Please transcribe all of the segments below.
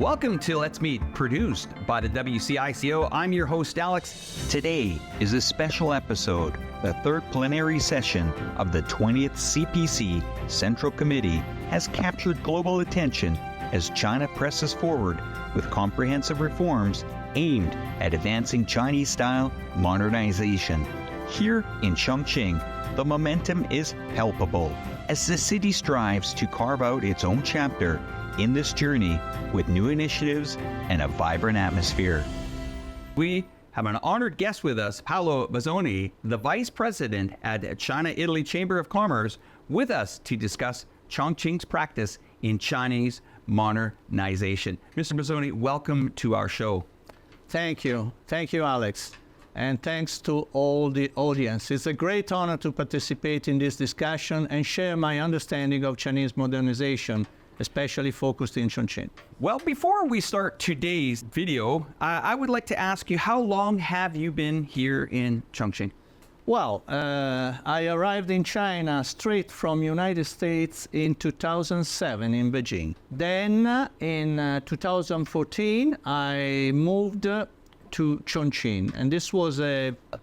Welcome to Let's Meet, produced by the WCICO. I'm your host, Alex. Today is a special episode, the third plenary session of the 20th CPC Central Committee has captured global attention as China presses forward with comprehensive reforms aimed at advancing Chinese-style modernization. Here in Chongqing, the momentum is palpable as the city strives to carve out its own chapter in this journey with new initiatives and a vibrant atmosphere. We have an honored guest with us, Paolo Bazzoni, the Vice President at China-Italy Chamber of Commerce, with us to discuss Chongqing's practice in Chinese modernization. Mr. Bazzoni, welcome to our show. Thank you. Thank you, Alex. And thanks to all the audience. It's a great honor to participate in this discussion and share my understanding of Chinese modernization, especially focused in Chongqing. Well, before we start today's video, I would like to ask you, how long have you been here in Chongqing? Well, I arrived in China straight from United States in 2007 in Beijing. Then in 2014, I moved to Chongqing, and this was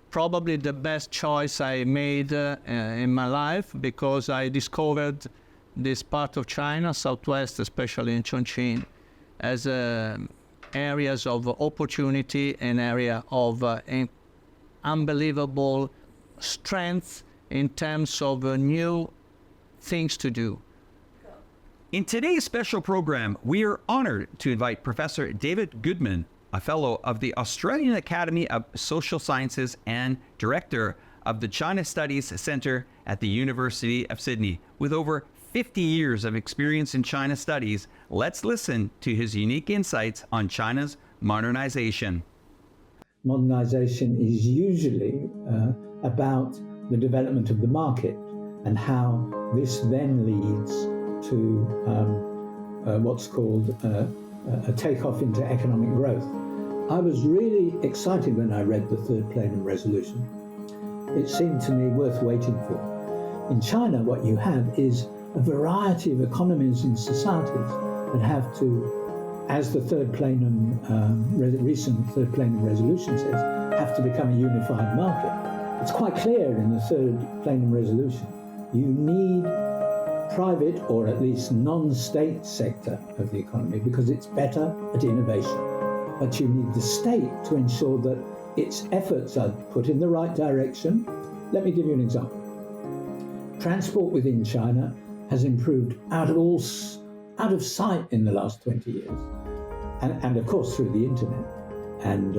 probably the best choice I made in my life, because I discovered this part of China, Southwest, especially in Chongqing, as areas of opportunity, an area of unbelievable strength in terms of new things to do. In today's special program, we are honored to invite Professor David Goodman, a fellow of the Australian Academy of Social Sciences and director of the China Studies Centre at the University of Sydney. With over 50 years of experience in China studies, let's listen to his unique insights on China's modernization. Modernization is usually about the development of the market and how this then leads to what's called a takeoff into economic growth. I was really excited when I read the third plenum resolution. It seemed to me worth waiting for. In China, what you have is a variety of economies and societies that have to, as the third plenum, recent third plenum resolution says, have to become a unified market. It's quite clear in the third plenum resolution, you need private or at least non-state sector of the economy because it's better at innovation. But you need the state to ensure that its efforts are put in the right direction. Let me give you an example. Transport within China has improved out of sight in the last 20 years. And of course through the internet and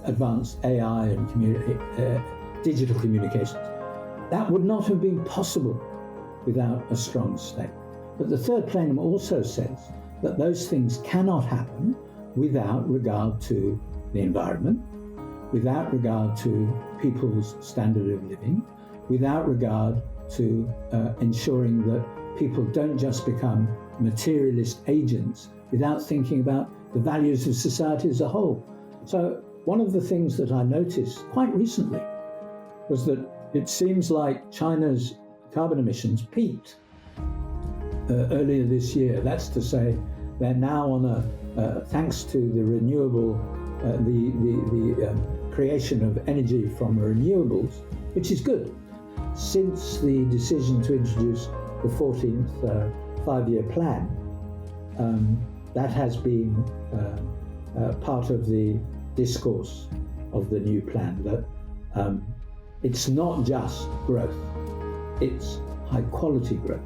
advanced AI and digital communications. That would not have been possible without a strong state. But the third plenum also says that those things cannot happen without regard to the environment, without regard to people's standard of living, without regard to ensuring that people don't just become materialist agents without thinking about the values of society as a whole. So one of the things that I noticed quite recently was that it seems like China's carbon emissions peaked earlier this year. That's to say, they're now on thanks to the renewable, the creation of energy from renewables, which is good. Since the decision to introduce the 14th five-year plan, that has been part of the discourse of the new plan, that it's not just growth, it's high-quality growth.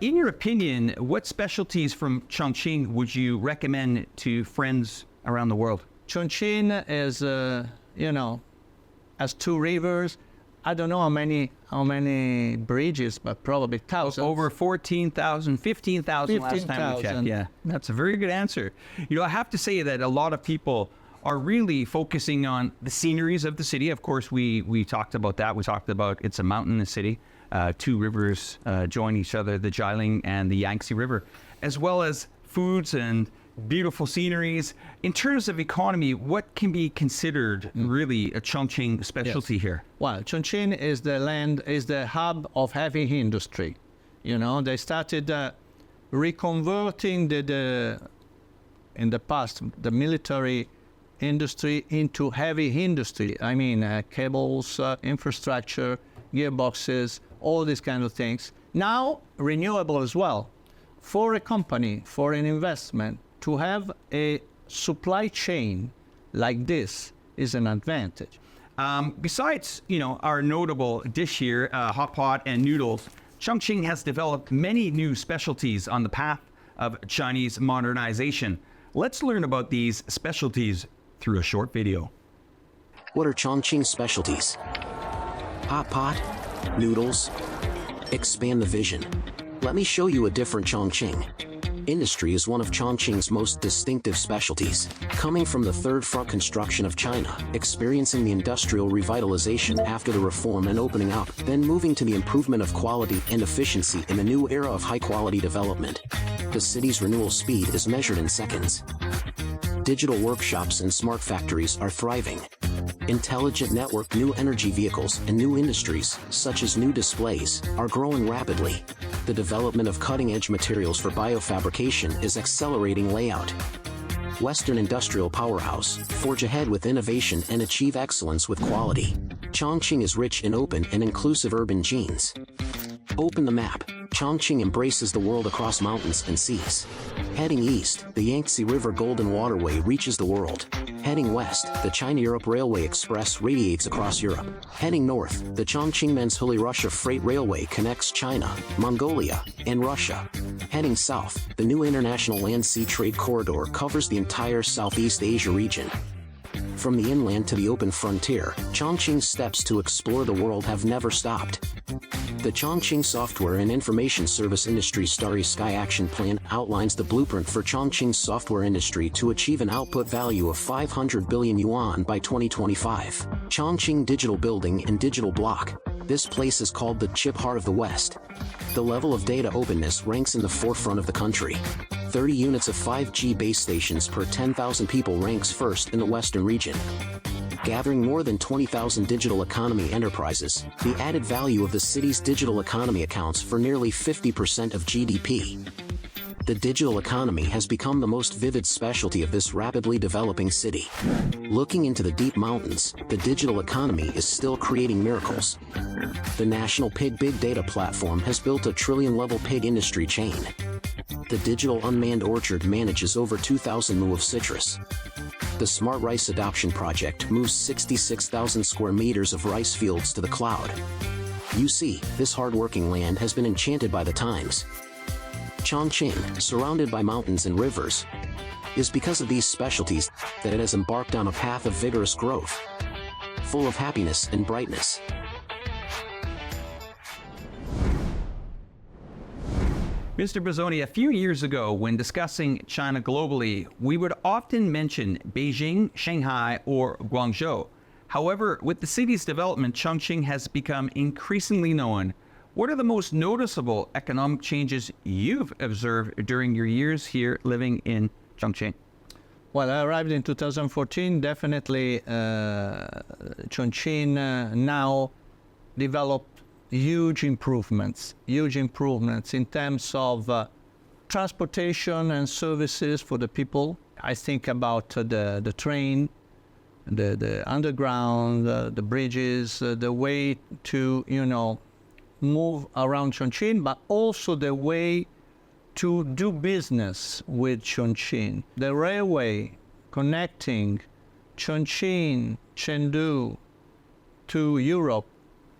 In your opinion, what specialties from Chongqing would you recommend to friends around the world? Chongqing is, has two rivers. I don't know how many bridges, but probably thousands. Over 14,000, 15,000 last time we checked. Yeah, that's a very good answer. I have to say that a lot of people are really focusing on the sceneries of the city. Of course, we talked about that. We talked about it's a mountainous city. Two rivers join each other, the Jialing and the Yangtze River, as well as foods and beautiful sceneries. In terms of economy, what can be considered really a Chongqing specialty here? Well, Chongqing is the hub of heavy industry. They started reconverting in the past, the military industry into heavy industry. I mean, cables, infrastructure, gearboxes, all these kind of things. Now, renewable as well. For a company, for an investment, to have a supply chain like this is an advantage. Besides, our notable dish here, hot pot and noodles, Chongqing has developed many new specialties on the path of Chinese modernization. Let's learn about these specialties through a short video. What are Chongqing's specialties? Hot pot, noodles. Expand the vision. Let me show you a different Chongqing. Industry is one of Chongqing's most distinctive specialties, coming from the third front construction of China, experiencing the industrial revitalization after the reform and opening up, then moving to the improvement of quality and efficiency in the new era of high-quality development. The city's renewal speed is measured in seconds. Digital workshops and smart factories are thriving. Intelligent network, new energy vehicles, and new industries, such as new displays, are growing rapidly. The development of cutting-edge materials for biofabrication is accelerating layout. Western industrial powerhouse, forge ahead with innovation and achieve excellence with quality. Chongqing is rich in open and inclusive urban genes. Open the map. Chongqing embraces the world across mountains and seas. Heading east, the Yangtze River Golden Waterway reaches the world. Heading west, the China-Europe Railway Express radiates across Europe. Heading north, the Chongqing-Manzhouli-Russia Freight Railway connects China, Mongolia, and Russia. Heading south, the new International Land-Sea Trade Corridor covers the entire Southeast Asia region. From the inland to the open frontier, Chongqing's steps to explore the world have never stopped. The Chongqing Software and Information Service Industry Starry Sky Action Plan outlines the blueprint for Chongqing's software industry to achieve an output value of 500 billion yuan by 2025. Chongqing Digital Building and Digital Block. This place is called the Chip Heart of the West. The level of data openness ranks in the forefront of the country. 30 units of 5G base stations per 10,000 people ranks first in the Western region. Gathering more than 20,000 digital economy enterprises, the added value of the city's digital economy accounts for nearly 50% of GDP. The digital economy has become the most vivid specialty of this rapidly developing city. Looking into the deep mountains, the digital economy is still creating miracles. The National Pig Big Data Platform has built a trillion-level pig industry chain. The Digital Unmanned Orchard manages over 2,000 mu of citrus. The Smart Rice Adoption Project moves 66,000 square meters of rice fields to the cloud. You see, this hard-working land has been enchanted by the times. Chongqing, surrounded by mountains and rivers, is because of these specialties that it has embarked on a path of vigorous growth, full of happiness and brightness. Mr. Bozzoni, a few years ago, when discussing China globally, we would often mention Beijing, Shanghai, or Guangzhou. However, with the city's development, Chongqing has become increasingly known. What are the most noticeable economic changes you've observed during your years here living in Chongqing? Well, I arrived in 2014. Definitely, Chongqing now developed huge improvements in terms of transportation and services for the people. I think about the train, the underground, the bridges, the way to, move around Chongqing, but also the way to do business with Chongqing. The railway connecting Chongqing, Chengdu to Europe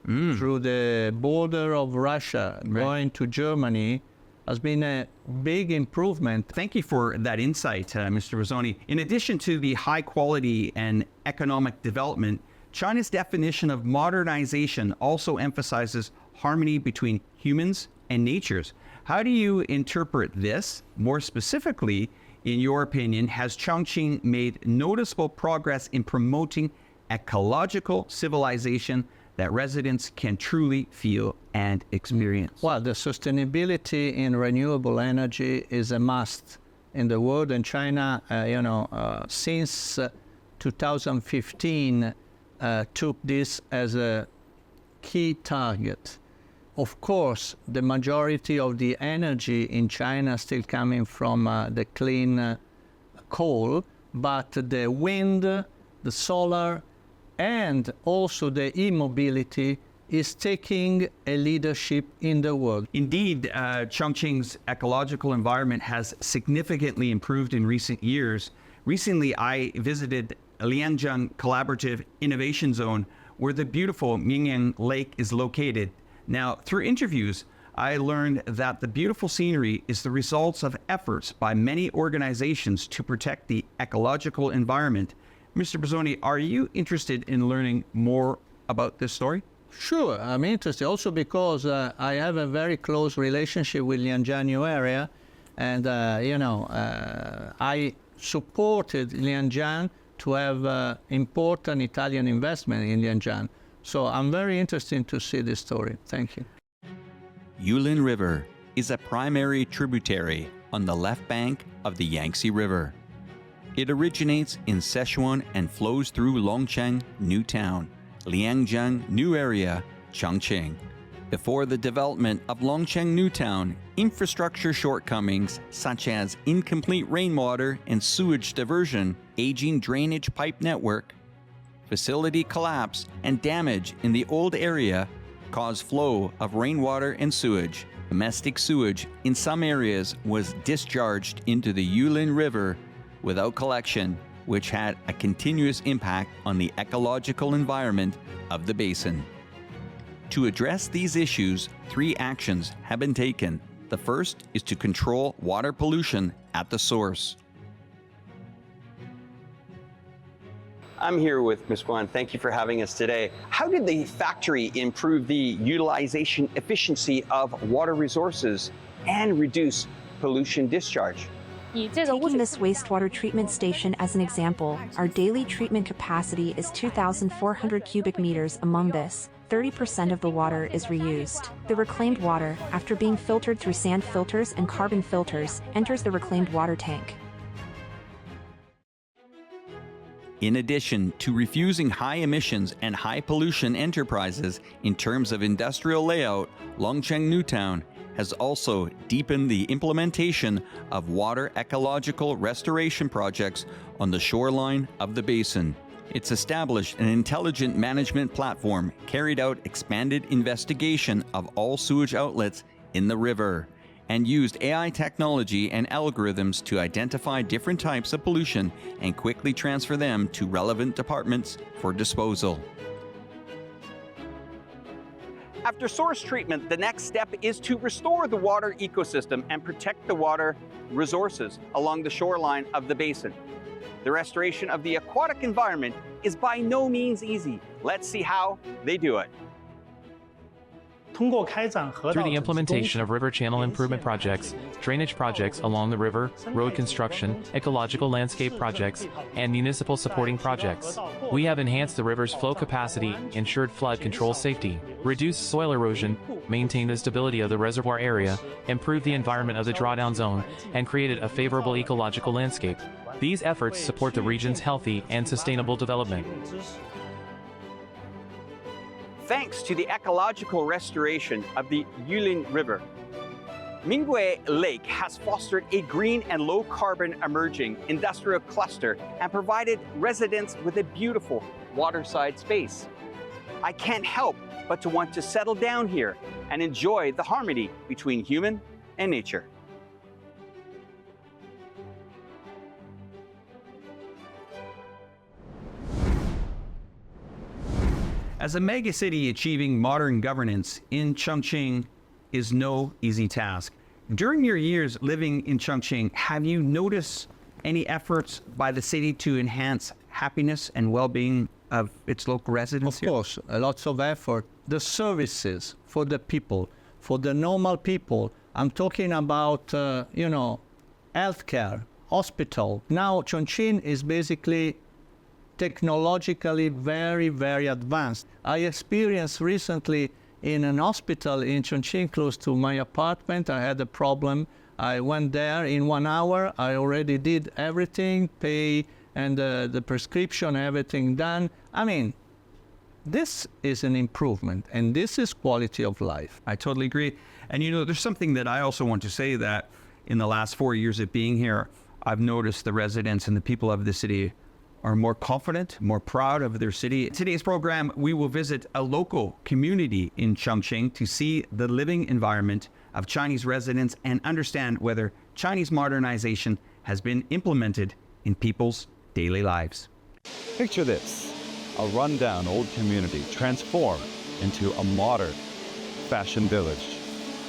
through the border of Russia, going to Germany, has been a big improvement. Thank you for that insight, Mr. Bozzoni. In addition to the high quality and economic development, China's definition of modernization also emphasizes harmony between humans and natures. How do you interpret this? More specifically, in your opinion, has Chongqing made noticeable progress in promoting ecological civilization that residents can truly feel and experience? Well, the sustainability in renewable energy is a must in the world, and China, since 2015, took this as a key target. Of course, the majority of the energy in China is still coming from the clean coal, but the wind, the solar, and also the e-mobility is taking a leadership in the world. Indeed, Chongqing's ecological environment has significantly improved in recent years. Recently, I visited Lianjiang Collaborative Innovation Zone, where the beautiful Mingyang Lake is located. Now, through interviews, I learned that the beautiful scenery is the results of efforts by many organizations to protect the ecological environment. Mr. Bozzoni, are you interested in learning more about this story? Sure, I'm interested also because I have a very close relationship with Lianjiang area, and I supported Lianjiang to have important Italian investment in Lianjiang. So I'm very interested to see this story. Thank you. Yulin River is a primary tributary on the left bank of the Yangtze River. It originates in Sichuan and flows through Longcheng New Town, Liangjiang New Area, Chongqing. Before the development of Longcheng New Town, infrastructure shortcomings such as incomplete rainwater and sewage diversion, aging drainage pipe network, facility collapse, and damage in the old area caused flow of rainwater and sewage. Domestic sewage in some areas was discharged into the Yulin River without collection, which had a continuous impact on the ecological environment of the basin. To address these issues, 3 actions have been taken. The first is to control water pollution at the source. I'm here with Ms. Guan. Thank you for having us today. How did the factory improve the utilization efficiency of water resources and reduce pollution discharge? Taking this wastewater treatment station as an example, our daily treatment capacity is 2,400 cubic meters. Among this, 30% of the water is reused. The reclaimed water, after being filtered through sand filters and carbon filters, enters the reclaimed water tank. In addition to refusing high emissions and high pollution enterprises in terms of industrial layout, Longcheng New Town has also deepened the implementation of water ecological restoration projects on the shoreline of the basin. It's established an intelligent management platform, carried out expanded investigation of all sewage outlets in the river, and used AI technology and algorithms to identify different types of pollution and quickly transfer them to relevant departments for disposal. After source treatment, the next step is to restore the water ecosystem and protect the water resources along the shoreline of the basin. The restoration of the aquatic environment is by no means easy. Let's see how they do it. Through the implementation of river channel improvement projects, drainage projects along the river, road construction, ecological landscape projects, and municipal supporting projects, we have enhanced the river's flow capacity, ensured flood control safety, reduced soil erosion, maintained the stability of the reservoir area, improved the environment of the drawdown zone, and created a favorable ecological landscape. These efforts support the region's healthy and sustainable development. Thanks to the ecological restoration of the Yulin River, Minghui Lake has fostered a green and low-carbon emerging industrial cluster and provided residents with a beautiful waterside space. I can't help but to want to settle down here and enjoy the harmony between human and nature. As a megacity, achieving modern governance in Chongqing is no easy task. During your years living in Chongqing, have you noticed any efforts by the city to enhance happiness and well-being of its local residents Of here? course, lots of effort. The services for the people, for the normal people. I'm talking about, healthcare, hospital. Now, Chongqing is basically technologically very, very advanced. I experienced recently in an hospital in Chongqing close to my apartment. I had a problem. I went there in 1 hour. I already did everything, pay, and the prescription, everything done. I mean, this is an improvement, and this is quality of life. I totally agree. And there's something that I also want to say, that in the last 4 years of being here, I've noticed the residents and the people of the city are more confident, more proud of their city. In today's program, we will visit a local community in Chongqing to see the living environment of Chinese residents and understand whether Chinese modernization has been implemented in people's daily lives. Picture this, a rundown old community transformed into a modern fashion village.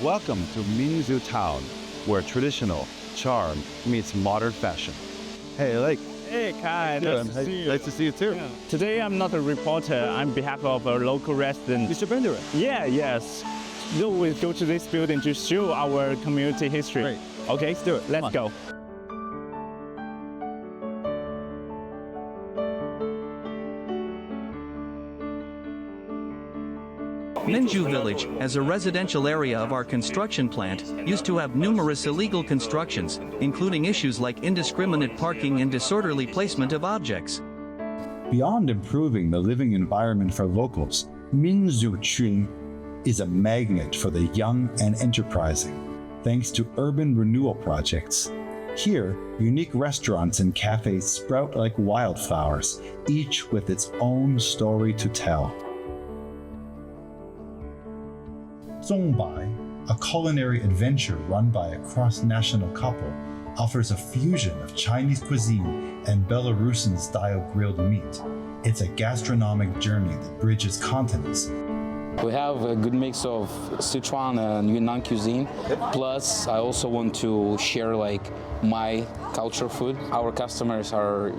Welcome to Mingzhu Town, where traditional charm meets modern fashion. Hey, Lake. Hey, Kai, nice to see you. Nice to see you too. Yeah. Today I'm not a reporter. I'm on behalf of a local resident. Mr. Bender. Yeah, yes. So we'll go to this building to show our community history. Great. Okay, let's do it. Let's go. Mingzhu Village, as a residential area of our construction plant, used to have numerous illegal constructions, including issues like indiscriminate parking and disorderly placement of objects. Beyond improving the living environment for locals, Mingzhu is a magnet for the young and enterprising, thanks to urban renewal projects. Here, unique restaurants and cafes sprout like wildflowers, each with its own story to tell. Zongbai, a culinary adventure run by a cross-national couple, offers a fusion of Chinese cuisine and Belarusian-style grilled meat. It's a gastronomic journey that bridges continents. We have a good mix of Sichuan and Yunnan cuisine. Plus, I also want to share my culture food. Our customers are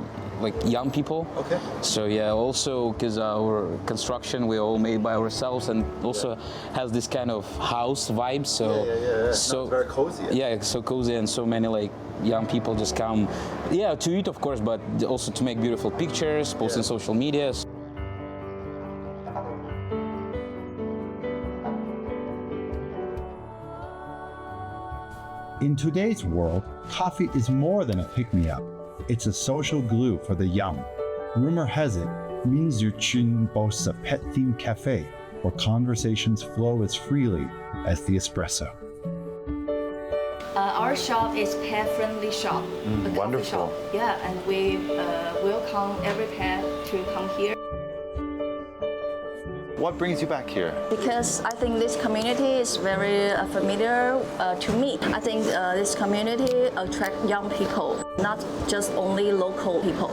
young people. Okay. So yeah, also because our construction we all made by ourselves and also has this kind of house vibe. So So very cozy. Yeah, so cozy, and so many young people just come, to eat of course, but also to make beautiful pictures, post on social media. In today's world, coffee is more than a pick-me-up. It's a social glue for the young. Rumor has it, Mingzhu boasts a pet-themed cafe where conversations flow as freely as the espresso. Our shop is pet-friendly shop, a coffee shop. Yeah, and we welcome every pet to come here. What brings you back here? Because I think this community is very familiar to me. I think this community attracts young people, not just only local people.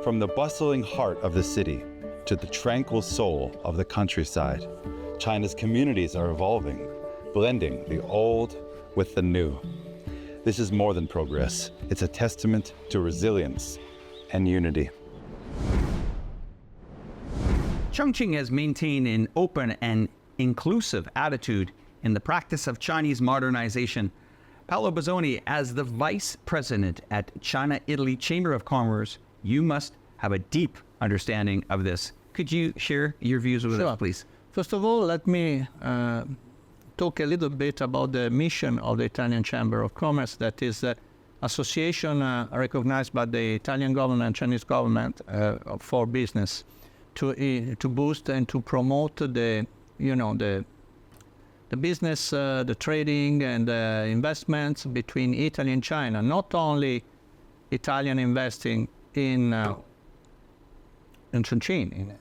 From the bustling heart of the city to the tranquil soul of the countryside, China's communities are evolving, blending the old with the new. This is more than progress. It's a testament to resilience and unity. Chongqing has maintained an open and inclusive attitude in the practice of Chinese modernization. Paolo Bozzoni, as the Vice President at China-Italy Chamber of Commerce, you must have a deep understanding of this. Could you share your views with us, please? First of all, let me talk a little bit about the mission of the Italian Chamber of Commerce, that is the association recognized by the Italian government, Chinese government for business, to boost and to promote the business, the trading and investments between Italy and China. Not only Italian investing in Chongqing,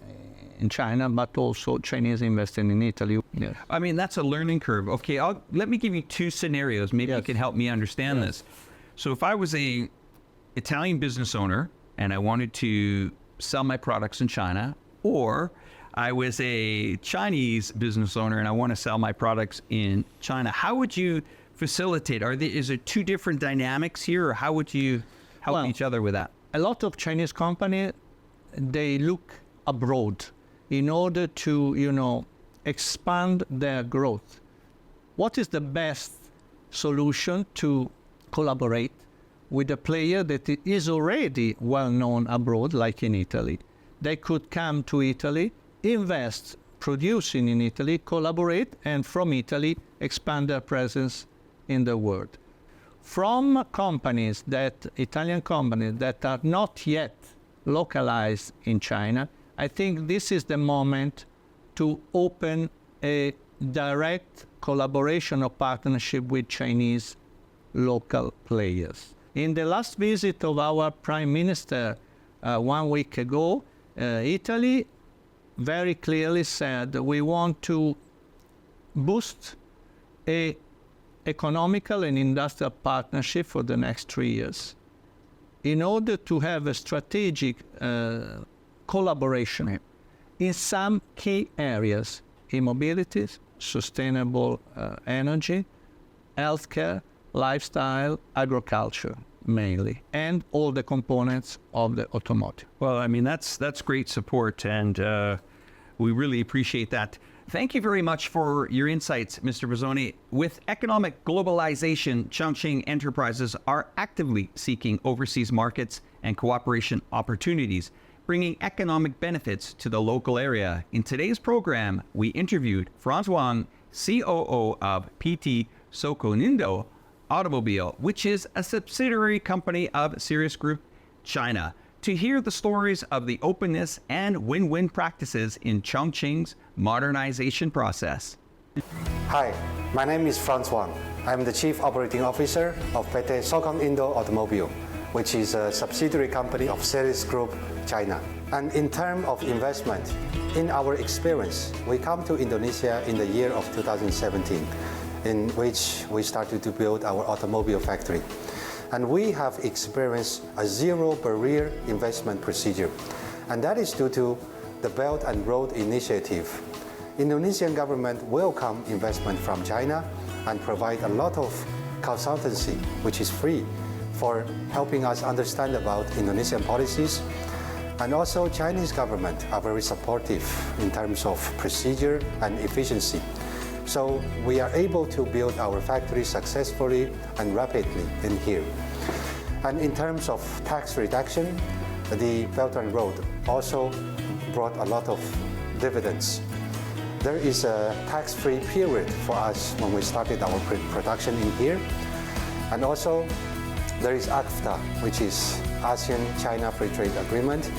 in China, but also Chinese investing in Italy. Yeah. I mean, that's a learning curve. Okay, let me give you two scenarios. Maybe you can help me understand this. So if I was a Italian business owner and I wanted to sell my products in China, or I was a Chinese business owner and I want to sell my products in China, how would you facilitate? Is there two different dynamics here, or how would you help each other with that? A lot of Chinese companies, they look abroad in order to, expand their growth. What is the best solution to collaborate with a player that is already well known abroad, like in Italy? They could come to Italy, invest, producing in Italy, collaborate, and from Italy expand their presence in the world. From Italian companies that are not yet localized in China, I think this is the moment to open a direct collaboration or partnership with Chinese local players. In the last visit of our Prime Minister 1 week ago, Italy very clearly said we want to boost a economical and industrial partnership for the next 3 years in order to have a strategic collaboration in some key areas: e-mobility, sustainable energy, healthcare, lifestyle, agriculture mainly, and all the components of the automotive. Well, I mean, that's great support, and we really appreciate that. Thank you very much for your insights, Mr. Bozzoni. With economic globalization, Chongqing enterprises are actively seeking overseas markets and cooperation opportunities, bringing economic benefits to the local area. In today's program, we interviewed Franz Wang, COO of PT Sokonindo Automobile, which is a subsidiary company of Sirius Group China, to hear the stories of the openness and win-win practices in Chongqing's modernization process. Hi, my name is Franz Wang. I'm the Chief Operating Officer of PT Sokonindo Automobile, which is a subsidiary company of Sirius Group China. And in terms of investment, in our experience, we come to Indonesia in the year of 2017, in which we started to build our automobile factory. And we have experienced a zero barrier investment procedure. And that is due to the Belt and Road Initiative. Indonesian government welcome investment from China and provide a lot of consultancy, which is free, for helping us understand about Indonesian policies. And also Chinese government are very supportive in terms of procedure and efficiency. So we are able to build our factory successfully and rapidly in here. And in terms of tax reduction, the Belt and Road also brought a lot of dividends. There is a tax-free period for us when we started our production in here. And also there is ACFTA, which is ASEAN-China Free Trade Agreement.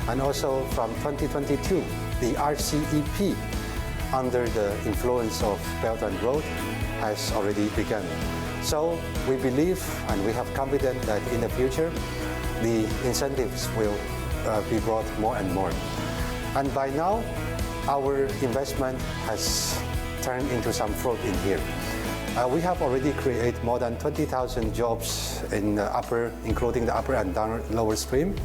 And also from 2022, the RCEP, under the influence of Belt and Road, has already begun. So we believe and we have confidence that in the future, the incentives will be brought more and more. And by now, our investment has turned into some fruit in here. We have already created more than 20,000 jobs in the upper, including the upper and lower stream.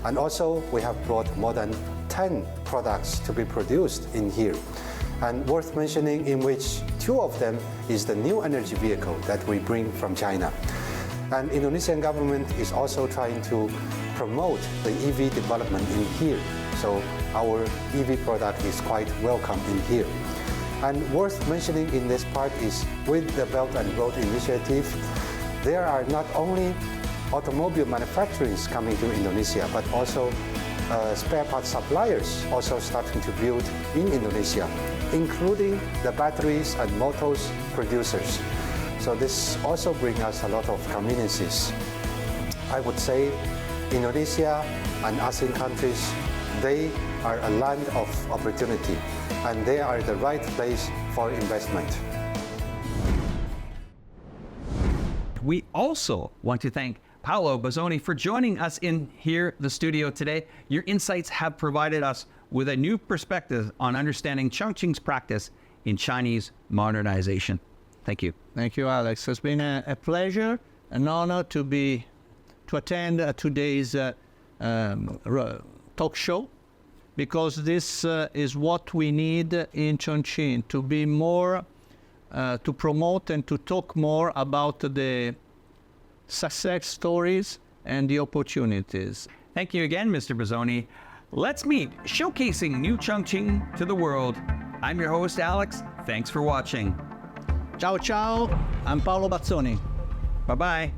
And also we have brought more than 10 products to be produced in here. And worth mentioning, in which 2 of them is the new energy vehicle that we bring from China. And Indonesian government is also trying to promote the EV development in here. So our EV product is quite welcome in here. And worth mentioning in this part is with the Belt and Road Initiative, there are not only automobile manufacturers coming to Indonesia, but also spare parts suppliers also starting to build in Indonesia, including the batteries and motors producers. So this also brings us a lot of conveniences. I would say Indonesia and ASEAN countries, they are a land of opportunity, and they are the right place for investment. We also want to thank Paolo Bozzoni for joining us in here, the studio today. Your insights have provided us with a new perspective on understanding Chongqing's practice in Chinese modernization. Thank you. Thank you, Alex. It's been a pleasure, an honor to attend today's talk show, because this is what we need in Chongqing, to be more, to promote and to talk more about the success stories and the opportunities. Thank you again, Mr. Bozzoni. Let's meet showcasing new Chongqing to the world. I'm your host, Alex. Thanks for watching. Ciao, ciao. I'm Paolo Bozzoni. Bye-bye.